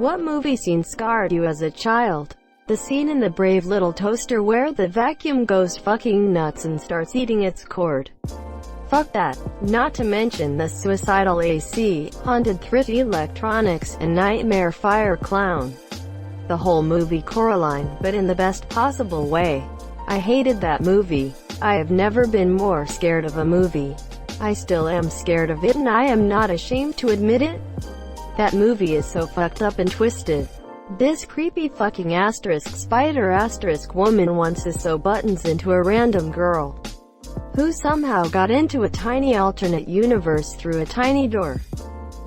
What movie scene scarred you as a child? The scene in The Brave Little Toaster where the vacuum goes fucking nuts and starts eating its cord. Fuck that. Not to mention the suicidal AC, haunted thrift electronics, and nightmare fire clown. The whole movie Coraline, but in the best possible way. I hated that movie. I have never been more scared of a movie. I still am scared of it and I am not ashamed to admit it. That movie is so fucked up and twisted. This creepy fucking asterisk spider asterisk woman wants to sew buttons into a random girl who somehow got into a tiny alternate universe through a tiny door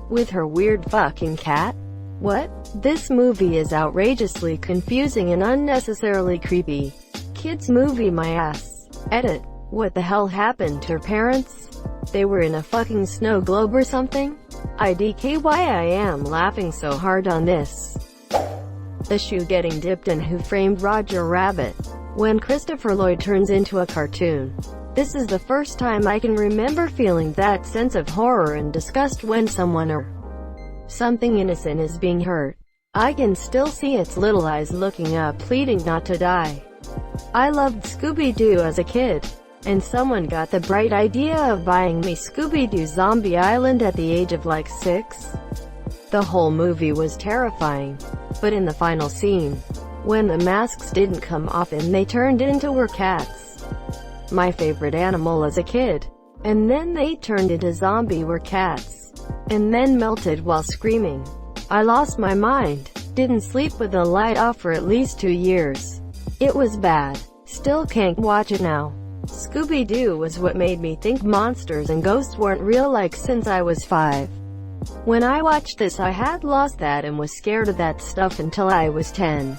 with her weird fucking cat. What? This movie is outrageously confusing and unnecessarily creepy. Kids movie my ass. Edit. What the hell happened to her parents? They were in a fucking snow globe or something? IDK why I am laughing so hard on this. The shoe getting dipped in Who Framed Roger Rabbit. When Christopher Lloyd turns into a cartoon. This is the first time I can remember feeling that sense of horror and disgust when someone or something innocent is being hurt. I can still see its little eyes looking up pleading not to die. I loved Scooby-Doo as a kid, and someone got the bright idea of buying me Scooby-Doo Zombie Island at the age of like 6. The whole movie was terrifying, but in the final scene, when the masks didn't come off and they turned into were cats, my favorite animal as a kid, and then they turned into zombie were cats, and then melted while screaming. I lost my mind. Didn't sleep with the light off for at least 2 years. It was bad. Still can't watch it now. Scooby-Doo was what made me think monsters and ghosts weren't real like since I was 5. When I watched this I had lost that and was scared of that stuff until I was 10.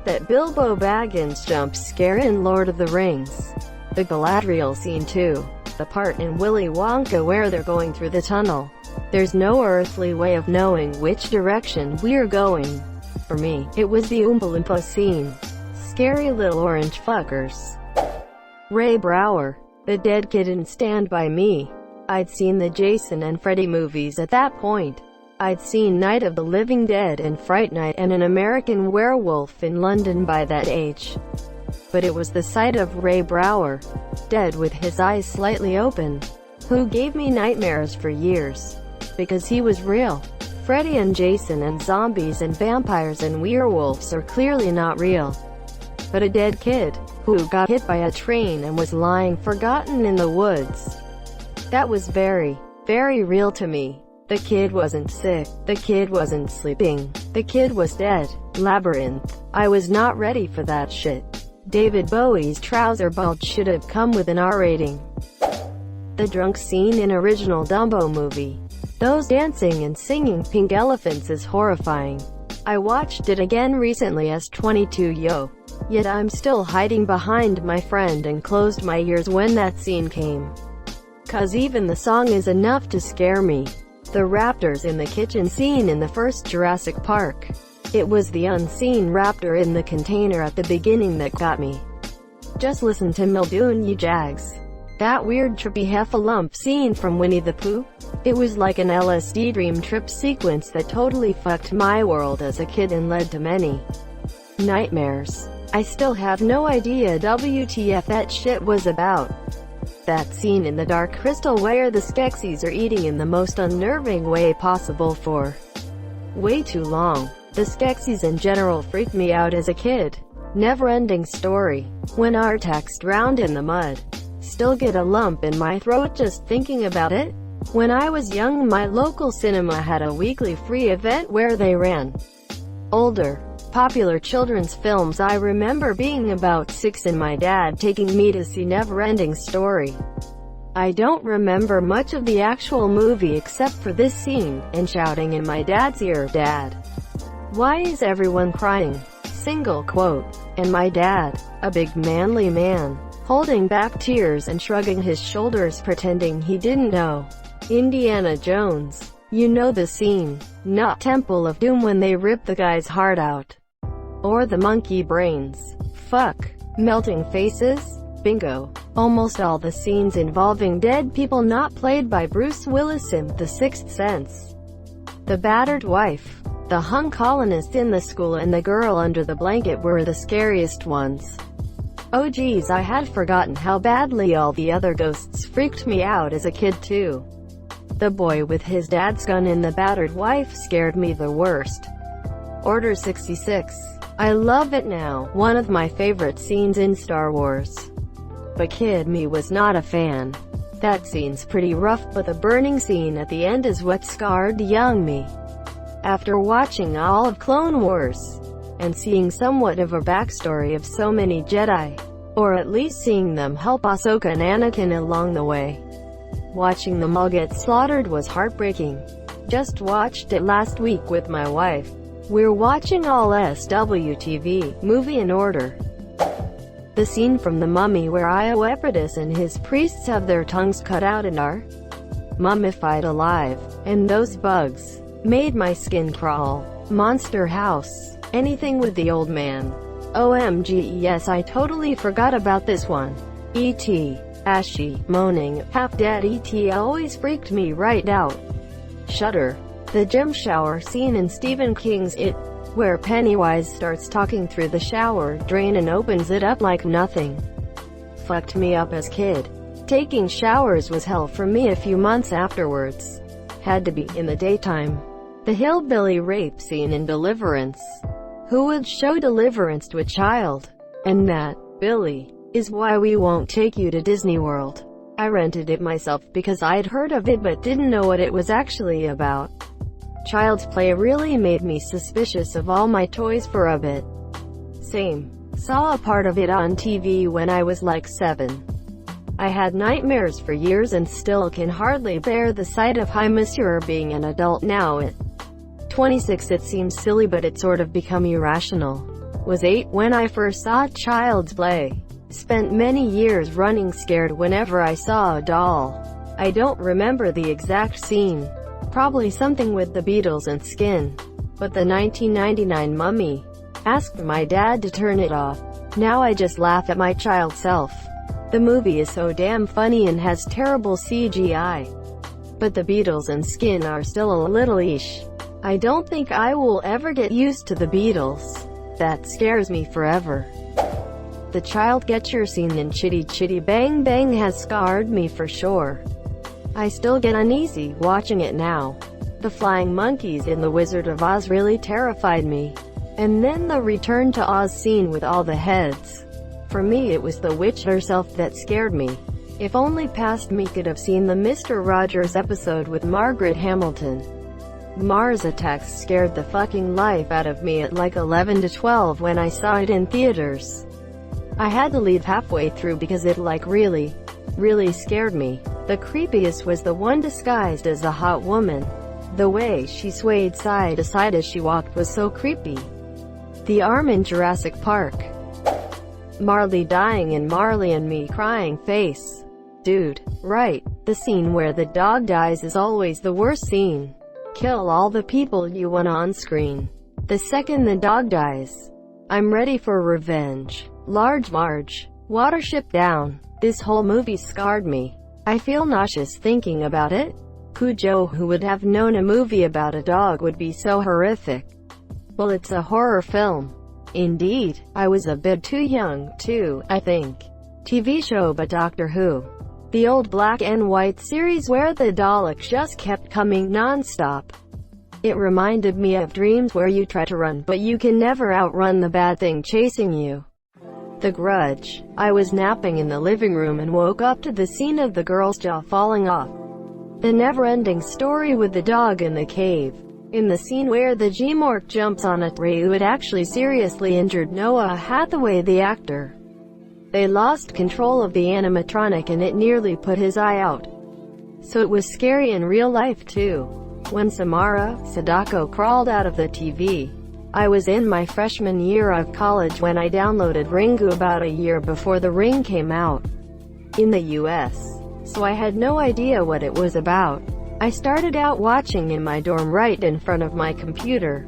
That Bilbo Baggins jump scare in Lord of the Rings. The Galadriel scene too. The part in Willy Wonka where they're going through the tunnel. There's no earthly way of knowing which direction we're going. For me, it was the Oompa Loompa scene. Scary little orange fuckers. Ray Brower. The dead kid in Stand By Me. I'd seen the Jason and Freddy movies at that point. I'd seen Night of the Living Dead and Fright Night and An American Werewolf in London by that age. But it was the sight of Ray Brower, dead with his eyes slightly open, who gave me nightmares for years. Because he was real. Freddy and Jason and zombies and vampires and werewolves are clearly not real. But a dead kid, who got hit by a train and was lying forgotten in the woods. That was very, very real to me. The kid wasn't sick. The kid wasn't sleeping. The kid was dead. Labyrinth. I was not ready for that shit. David Bowie's trouser bulge should have come with an R rating. The drunk scene in original Dumbo movie. Those dancing and singing pink elephants is horrifying. I watched it again recently as 22 yo. Yet I'm still hiding behind my friend and closed my ears when that scene came. 'Cause even the song is enough to scare me. The raptors in the kitchen scene in the first Jurassic Park. It was the unseen raptor in the container at the beginning that got me. Just listen to Mildoon you jags. That weird trippy heffalump scene from Winnie the Pooh. It was like an LSD dream trip sequence that totally fucked my world as a kid and led to many nightmares. I still have no idea WTF that shit was about. That scene in the Dark Crystal where the Skeksis are eating in the most unnerving way possible for way too long. The Skeksis in general freaked me out as a kid. Never-ending story. When Artax drowned in the mud. Still get a lump in my throat just thinking about it. When I was young my local cinema had a weekly free event where they ran older, popular children's films. I remember being about 6 and my dad taking me to see Never-Ending Story. I don't remember much of the actual movie except for this scene, and shouting in my dad's ear, "Dad, why is everyone crying?" Single quote. And my dad, a big manly man, holding back tears and shrugging his shoulders pretending he didn't know. Indiana Jones. You know the scene. Not Temple of Doom when they rip the guy's heart out. Or the monkey brains. Fuck. Melting faces? Bingo. Almost all the scenes involving dead people not played by Bruce Willis in The Sixth Sense. The battered wife. The hung colonist in the school and the girl under the blanket were the scariest ones. Oh geez, I had forgotten how badly all the other ghosts freaked me out as a kid too. The boy with his dad's gun and the battered wife scared me the worst. Order 66. I love it now, one of my favorite scenes in Star Wars. But kid me was not a fan. That scene's pretty rough, but the burning scene at the end is what scarred young me. After watching all of Clone Wars, and seeing somewhat of a backstory of so many Jedi, or at least seeing them help Ahsoka and Anakin along the way, watching them all get slaughtered was heartbreaking. Just watched it last week with my wife. We're watching all SWTV, movie in order. The scene from The Mummy where Ioepridus and his priests have their tongues cut out and are mummified alive, and those bugs, made my skin crawl. Monster House. Anything with the old man. OMG, yes, I totally forgot about this one. E.T. Ashy, moaning, half-dead E.T. always freaked me right out. Shudder. The gym shower scene in Stephen King's It, where Pennywise starts talking through the shower drain and opens it up like nothing. Fucked me up as kid. Taking showers was hell for me a few months afterwards. Had to be in the daytime. The hillbilly rape scene in Deliverance. Who would show Deliverance to a child? And that, Billy, is why we won't take you to Disney World. I rented it myself because I'd heard of it but didn't know what it was actually about. Child's Play really made me suspicious of all my toys for a bit. Same. Saw a part of it on TV when I was like 7. I had nightmares for years and still can hardly bear the sight of Hi Monsieur being an adult now at 26. It seems silly but it sort of become irrational. Was 8 when I first saw Child's Play. Spent many years running scared whenever I saw a doll. I don't remember the exact scene. Probably something with the Beatles and Skin. But the 1999 Mummy. Asked my dad to turn it off. Now I just laugh at my child self. The movie is so damn funny and has terrible CGI. But the Beatles and Skin are still a little ish. I don't think I will ever get used to the Beatles. That scares me forever. The child get your scene in Chitty Chitty Bang Bang has scarred me for sure. I still get uneasy watching it now. The flying monkeys in The Wizard of Oz really terrified me. And then the Return to Oz scene with all the heads. For me it was the witch herself that scared me. If only past me could have seen the Mr. Rogers episode with Margaret Hamilton. Mars Attacks scared the fucking life out of me at like 11 to 12 when I saw it in theaters. I had to leave halfway through because it like really scared me. The creepiest was the one disguised as a hot woman. The way she swayed side to side as she walked was so creepy. The arm in Jurassic Park. Marley dying and Marley and me crying face. Dude, right. The scene where the dog dies is always the worst scene. Kill all the people you want on screen. The second the dog dies, I'm ready for revenge. Large Marge. Watership Down. This whole movie scarred me. I feel nauseous thinking about it. Cujo, who would have known a movie about a dog would be so horrific? Well, it's a horror film. Indeed, I was a bit too young, too, I think. TV show but Doctor Who. The old black and white series where the Daleks just kept coming non-stop. It reminded me of dreams where you try to run but you can never outrun the bad thing chasing you. The Grudge. I was napping in the living room and woke up to the scene of the girl's jaw falling off. The never-ending story with the dog in the cave. In the scene where the G-Mork jumps on a ray who had actually seriously injured Noah Hathaway the actor. They lost control of the animatronic and it nearly put his eye out. So it was scary in real life too. When Samara Sadako crawled out of the TV. I was in my freshman year of college when I downloaded Ringu about a year before The Ring came out in the US. So I had no idea what it was about. I started out watching in my dorm right in front of my computer.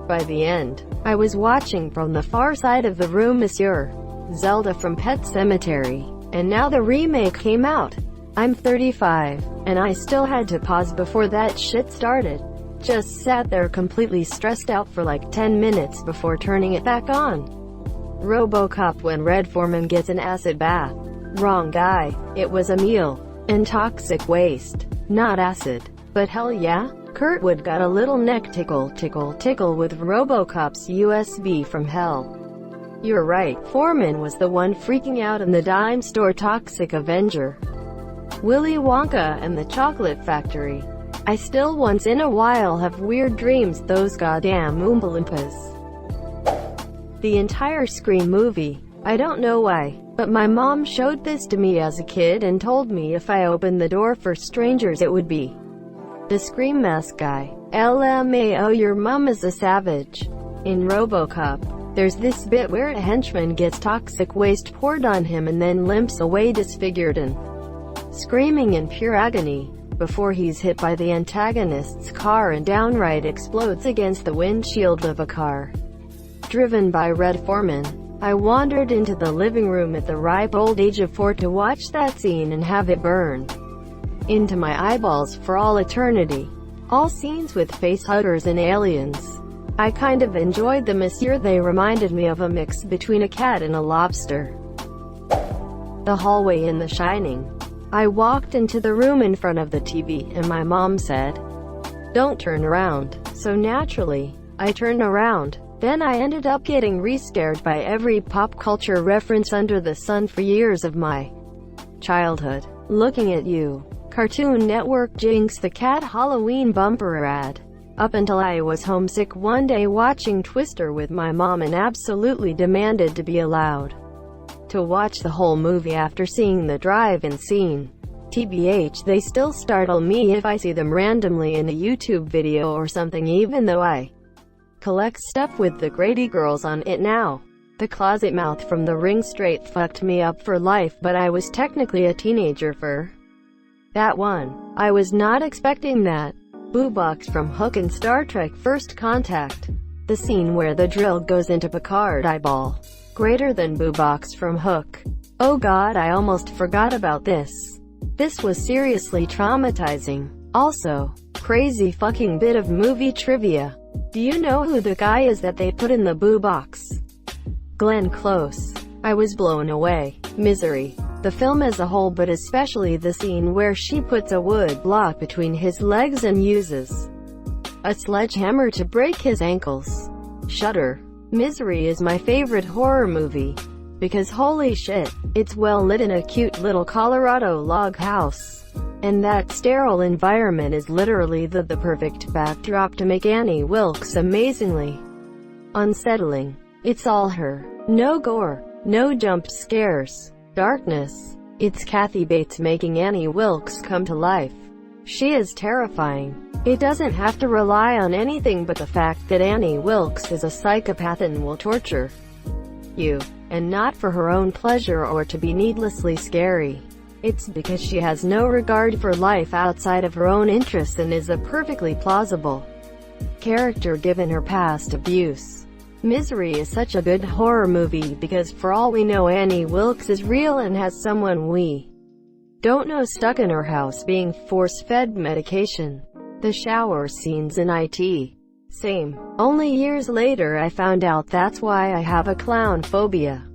By the end, I was watching from the far side of the room Monsieur Zelda from Pet Sematary, and now the remake came out. I'm 35, and I still had to pause before that shit started. Just sat there completely stressed out for like 10 minutes before turning it back on. RoboCop when Red Foreman gets an acid bath. Wrong guy. It was a meal. And toxic waste. Not acid. But hell yeah? Kurtwood got a little neck tickle with RoboCop's USB from hell. You're right, Foreman was the one freaking out in the dime store Toxic Avenger. Willy Wonka and the Chocolate Factory. I still once in a while have weird dreams, those goddamn Oompa Loompas. The entire Scream movie. I don't know why, but my mom showed this to me as a kid and told me if I opened the door for strangers it would be the Scream mask guy. LMAO, your mom is a savage. In RoboCop, there's this bit where a henchman gets toxic waste poured on him and then limps away disfigured and screaming in pure agony, before he's hit by the antagonist's car and downright explodes against the windshield of a car driven by Red Foreman. I wandered into the living room at the ripe old age of 4 to watch that scene and have it burn into my eyeballs for all eternity. All scenes with facehuggers and aliens. I kind of enjoyed them, monsieur. They reminded me of a mix between a cat and a lobster. The hallway in The Shining. I walked into the room in front of the TV, and my mom said, "Don't turn around." So naturally, I turned around. Then I ended up getting re-scared by every pop culture reference under the sun for years of my childhood. Looking at you. Cartoon Network Jinx the Cat Halloween bumper ad. Up until I was homesick one day watching Twister with my mom and absolutely demanded to be allowed to watch the whole movie after seeing the drive-in scene. TBH, they still startle me if I see them randomly in a YouTube video or something, even though I collect stuff with the Grady Girls on it now. The closet mouth from The Ring straight fucked me up for life, but I was technically a teenager for that one. I was not expecting that. Boobox from Hook and Star Trek First Contact. The scene where the drill goes into Picard's eyeball. Greater than Boobox from Hook. Oh god, I almost forgot about this. This was seriously traumatizing. Also, crazy fucking bit of movie trivia. Do you know who the guy is that they put in the Boobox? Glenn Close. I was blown away. Misery. The film as a whole, but especially the scene where she puts a wood block between his legs and uses a sledgehammer to break his ankles. Shudder. Misery is my favorite horror movie. Because holy shit, it's well lit in a cute little Colorado log house. And that sterile environment is literally the perfect backdrop to make Annie Wilkes amazingly unsettling. It's all her. No gore. No jump scares. Darkness. It's Kathy Bates making Annie Wilkes come to life. She is terrifying. It doesn't have to rely on anything but the fact that Annie Wilkes is a psychopath and will torture you, and not for her own pleasure or to be needlessly scary. It's because she has no regard for life outside of her own interests and is a perfectly plausible character given her past abuse. Misery is such a good horror movie because for all we know Annie Wilkes is real and has someone we don't know stuck in her house being force-fed medication. The shower scenes in IT. Same. Only years later I found out that's why I have a clown phobia.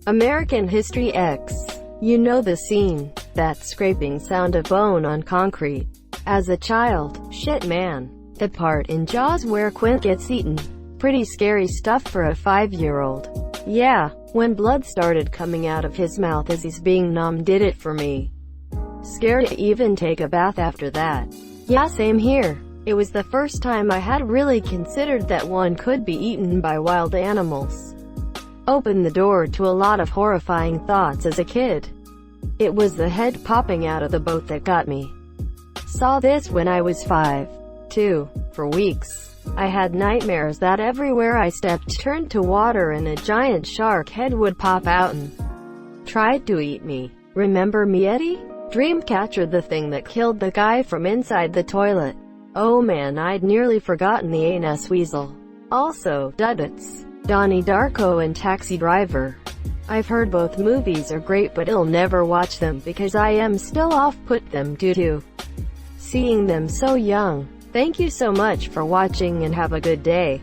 American History X. You know the scene. That scraping sound of bone on concrete. As a child, shit man. The part in Jaws where Quint gets eaten. Pretty scary stuff for a 5-year-old. Yeah, when blood started coming out of his mouth as he's being numb did it for me. Scared to even take a bath after that. Yeah, same here. It was the first time I had really considered that one could be eaten by wild animals. Opened the door to a lot of horrifying thoughts as a kid. It was the head popping out of the boat that got me. Saw this when I was 5. 2. For weeks. I had nightmares that everywhere I stepped turned to water and a giant shark head would pop out and tried to eat me. Remember me, Eddie? Dreamcatcher, the thing that killed the guy from inside the toilet. Oh man, I'd nearly forgotten the anus weasel. Also, Duddits, Donnie Darko and Taxi Driver. I've heard both movies are great but I'll never watch them because I am still off-put them due to seeing them so young. Thank you so much for watching and have a good day.